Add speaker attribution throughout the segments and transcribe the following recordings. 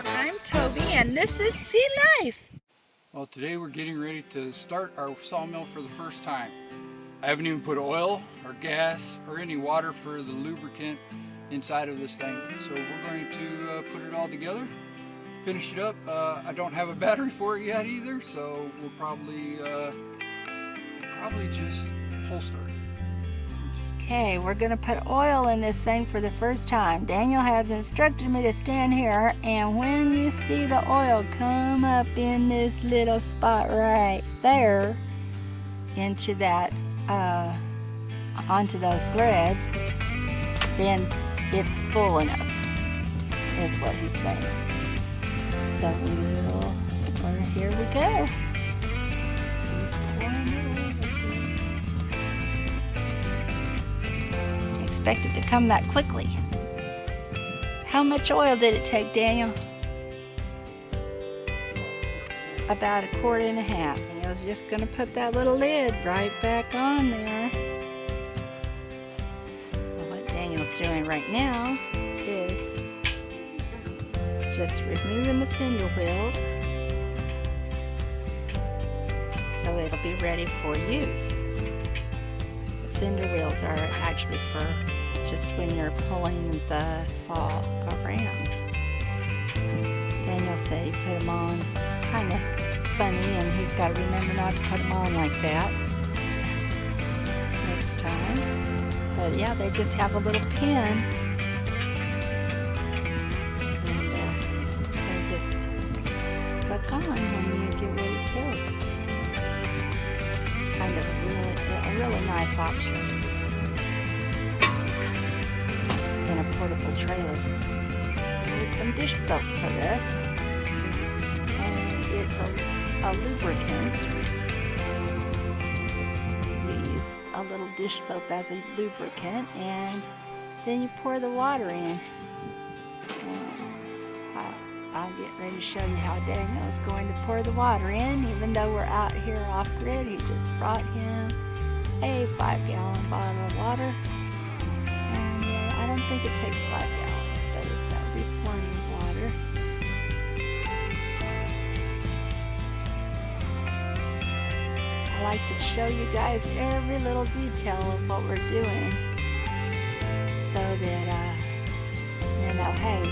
Speaker 1: I'm Toby and this is Sea Life.
Speaker 2: Well, today we're getting ready to start our sawmill for the first time. I haven't even put oil or gas or any water for the lubricant inside of this thing. So we're going to put it all together, finish it up. I don't have a battery for it yet either, so we'll probably just pull start.
Speaker 1: Okay, we're gonna put oil in this thing for the first time. Daniel has instructed me to stand here, and when you see the oil come up in this little spot right there into that onto those threads, then it's full enough, is what he's saying. So here we go. He's pouring it over. Expect it to come that quickly. How much oil did it take, Daniel? About 1.5 quarts. Daniel's just gonna put that little lid right back on there. What Daniel's doing right now is just removing the fender wheels so it'll be ready for use. The fender wheels are actually for just when you're pulling the saw around. Daniel said he put them on kind of funny, and he's got to remember not to put them on like that next time. But yeah, they just have a little pin, and they just hook on when you get ready to go. Kind of a really nice option in a portable trailer. Need some dish soap for this, and it's a lubricant. You use a little dish soap as a lubricant, and then you pour the water in. I'll get ready to show you how Daniel is going to pour the water in. Even though we're out here off grid, he just brought him a 5-gallon bottle of water. And I don't think it takes 5 gallons, but that'll be plenty of water. I like to show you guys every little detail of what we're doing, so that you know, hey,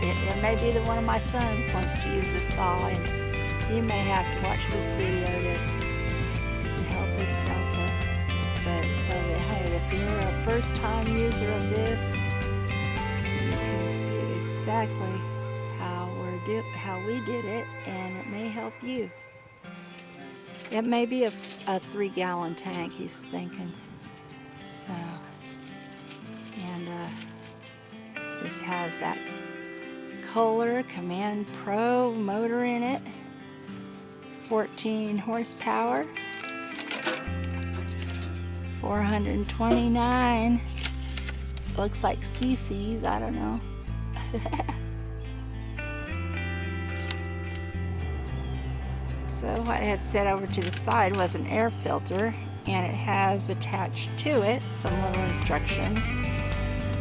Speaker 1: it may be that one of my sons wants to use this saw, and you may have to watch this video to help yourself up. But so that, hey, if you're a first-time user of this, you can see exactly how we did it, and it may help you. It may be a 3-gallon tank, he's thinking. So, and this has that Kohler Command Pro motor in it, 14 horsepower, 429, looks like cc's, I don't know. So what I had set over to the side was an air filter, and it has attached to it some little instructions.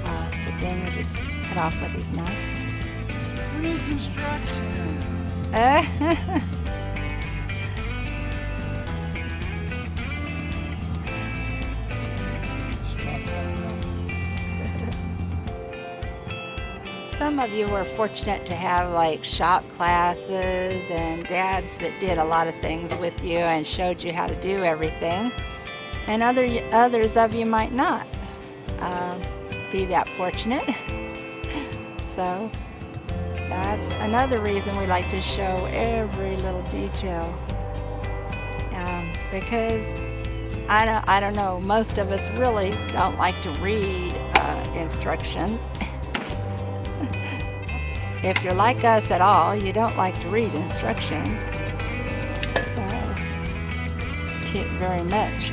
Speaker 1: But then you just cut off with his knife.
Speaker 2: Who needs instructions?
Speaker 1: Some of you were fortunate to have like shop classes and dads that did a lot of things with you and showed you how to do everything. And others of you might not be that fortunate. So that's another reason we like to show every little detail. Because I don't know, most of us really don't like to read instructions. If you're like us at all, you don't like to read instructions, so very much.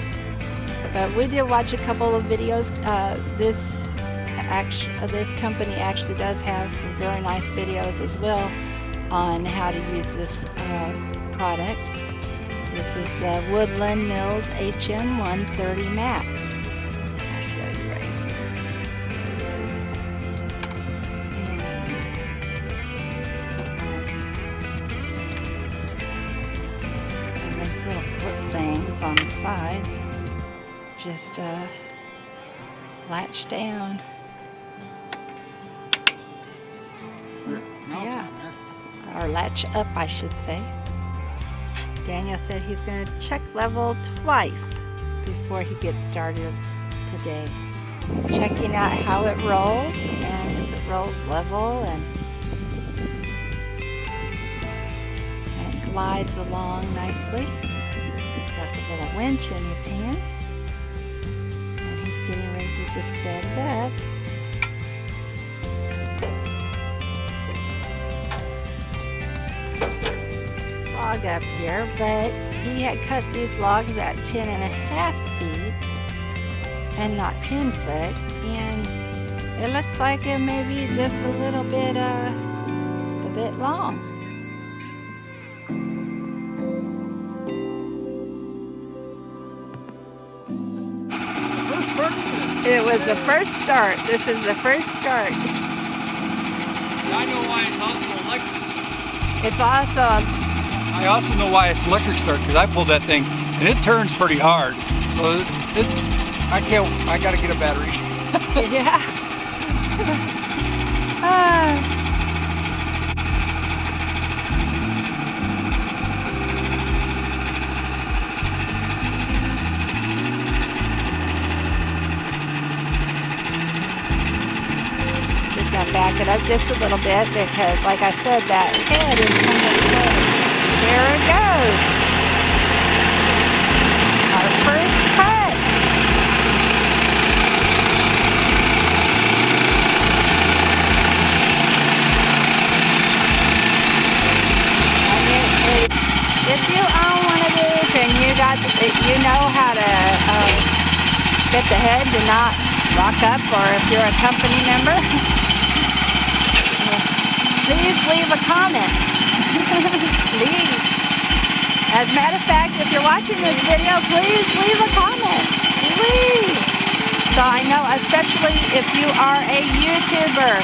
Speaker 1: But we did watch a couple of videos. This company actually does have some very nice videos as well on how to use this product. This is the Woodland Mills HM130 Max. I'll show you right here. Here it is. just latch down. Yeah, or latch up, I should say. Daniel said he's going to check level twice before he gets started today. Checking out how it rolls and if it rolls level and glides along nicely. Got the little winch in his hand and he's getting ready to just set it up. Log up here, but he had cut these logs at 10.5 feet and not 10 foot, and it looks like it may be just a little bit long. It was the first start. This is the first start.
Speaker 2: I know why it's also electric.
Speaker 1: It's also
Speaker 2: I also know why it's electric start, because I pulled that thing and it turns pretty hard. So I gotta get a battery.
Speaker 1: yeah. Just gotta back it up just a little bit because, like I said, that head is kind of close. There it goes. Our first cut. If you own one of these and you know how to get the head to not lock up, or if you're a company member, please leave a comment. Please. As a matter of fact, if you're watching this video, please leave a comment. Please. So I know, especially if you are a YouTuber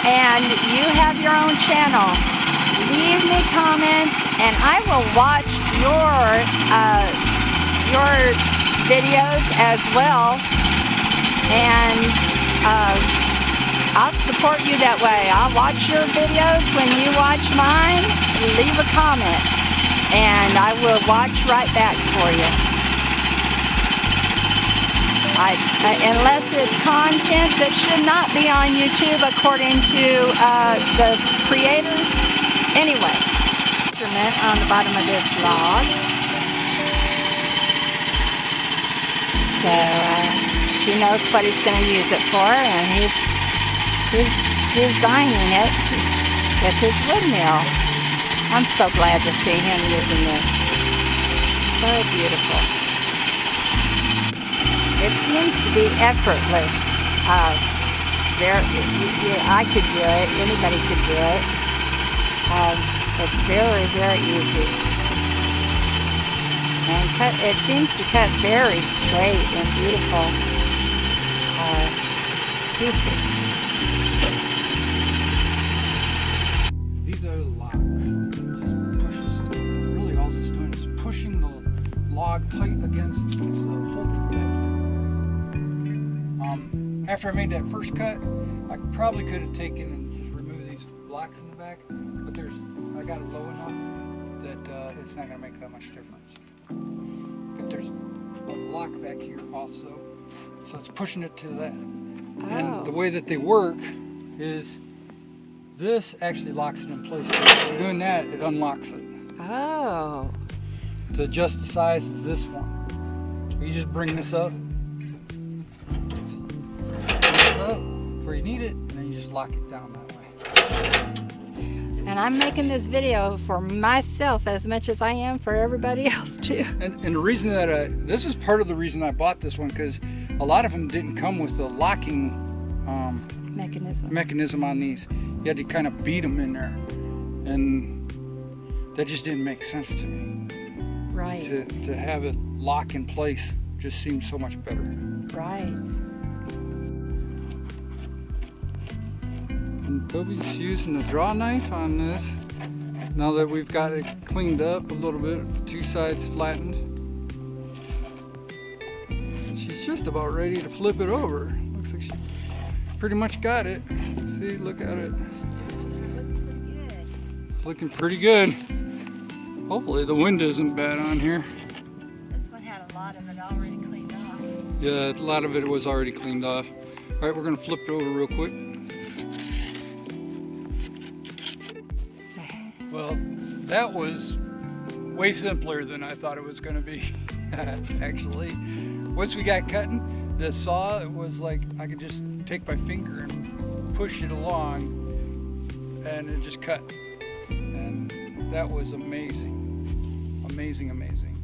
Speaker 1: and you have your own channel, leave me comments and I will watch your videos as well, and I'll support you that way. I'll watch your videos when you watch mine. Leave a comment and I will watch right back for you. Unless it's content that should not be on YouTube according to the creators. Anyway, instrument on the bottom of this log. So he knows what he's going to use it for, and he's designing it with his wood mill. I'm so glad to see him using this. So beautiful. It seems to be effortless. I could do it. Anybody could do it. It's very, very easy. And it seems to cut very straight and beautiful pieces.
Speaker 2: These are the logs. It just pushes, really all it's doing is pushing the log tight against this holder back here. After I made that first cut, I probably could have taken and just removed these blocks in the back, but I got it low enough that it's not going to make that much difference. But there's a block back here also, so it's pushing it to that. Oh. And the way that they work is this actually locks it in place. So doing that, it unlocks it.
Speaker 1: Oh.
Speaker 2: To adjust the size is this one. You just bring this up where you need it, and then you just lock it down that way.
Speaker 1: And I'm making this video for myself as much as I am for everybody else too.
Speaker 2: And the reason that this is part of the reason I bought this one, because a lot of them didn't come with the locking mechanism on these. You had to kind of beat them in there, and that just didn't make sense to me.
Speaker 1: Right.
Speaker 2: To have it lock in place just seemed so much better.
Speaker 1: Right.
Speaker 2: And Toby's using the draw knife on this. Now that we've got it cleaned up a little bit, two sides flattened. She's just about ready to flip it over. Looks like she pretty much got it. See, look at it.
Speaker 1: It looks pretty good.
Speaker 2: It's looking pretty good. Hopefully the wind isn't bad on here.
Speaker 1: This one had a lot of it already cleaned off.
Speaker 2: Yeah, a lot of it was already cleaned off. All right, we're gonna flip it over real quick. Well, that was way simpler than I thought it was gonna be, actually. Once we got cutting, the saw, it was like I could just take my finger and push it along and it just cut. And that was amazing. Amazing, amazing.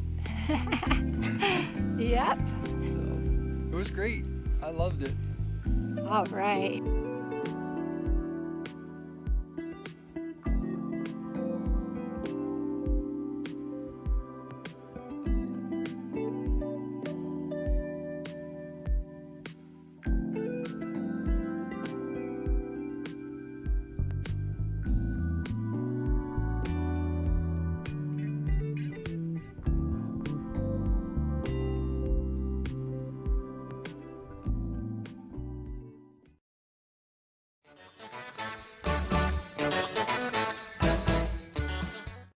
Speaker 1: Yep.
Speaker 2: So, it was great. I loved it.
Speaker 1: All right.